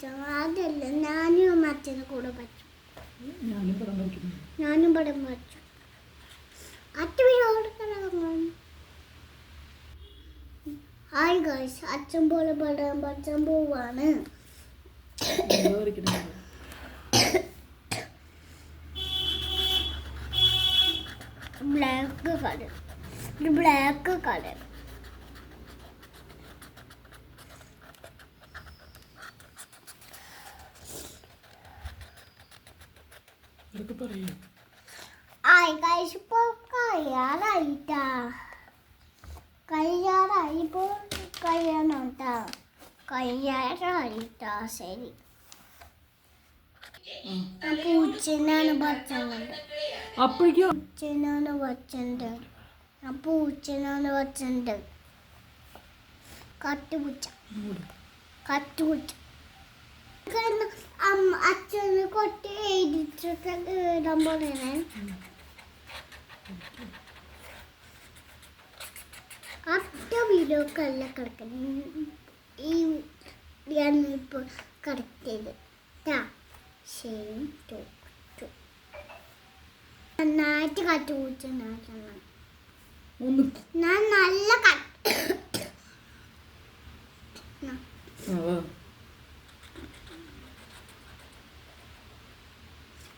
പഠിച്ചോ? അതല്ല, ഞാനും അച്ഛൻ്റെ കൂടെ പഠിച്ചു. ഞാനും പടം പഠിച്ചു. ഹായ് ഗൈസ്, അച്ഛൻ പോലെ പടം പഠിച്ചാൻ പോവാണ്. Black colour, black colour. Hi guys, ഇപ്പോൾ കഴിയാറായിട്ടാ. ഇപ്പോൾ കഴിയാനാട്ടാ. കഴിയാറായിട്ടാ. ശരി, പൂച്ചനാണ് വച്ചത്. പൂച്ചനാണ് വച്ചത്. പൂച്ചനാണ് വച്ചത്. കട്ടുപൂച്ച. അച്ഛന് കൊട്ടി എഴുതിച്ചിട്ട് ഇടാൻ പോണേ. അട്ട വീടൊക്കെയല്ല കിടക്കുന്നത്. ഈ ഇപ്പോൾ കിടക്കിയത് നന്നായിട്ട് കട്ടുപൂച്ച. ഞാൻ നല്ല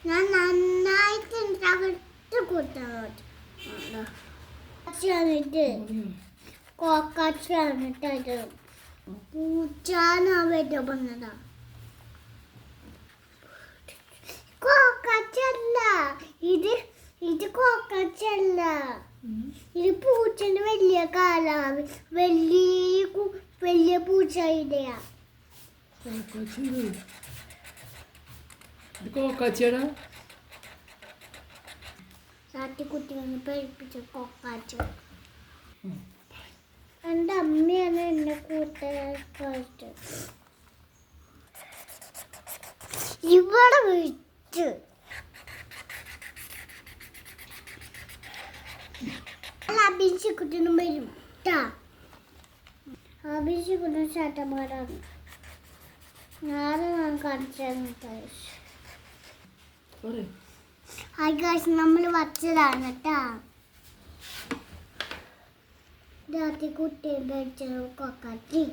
ഞാൻ നന്നായിട്ട് തകർത്ത് കൂട്ടാൻ കോക്കാച്ചിട്ട് പൂച്ചാണ് അവരുടെ വന്നതാ. കോക്കാച്ചല്ല ഇത്, കോക്കാച്ചല്ല. ഇത് പൂച്ചന്റെ വലിയ കാലാവ്. വലിയ പൂച്ചയുടെയാ. കുട്ടി വന്ന് പഠിപ്പിച്ച കോക്കാച്ച. എൻ്റെ അമ്മയാണ് എന്നെ കൂട്ടുകാരായിട്ട് ഇവിടെ വിളിച്ച്. അഭിഷേകത്തിനും വരും ട്ടാ. അഭിഷേകത്തിന് ചേട്ടന്മാരാണ്. ഞാൻ കാണിച്ചു. ഹായ് ഗൈസ്, നമ്മൾ വച്ചതാണ് കേട്ടാ. രാത്രി കുട്ടി കഴിച്ച കൊക്കാച്ചി.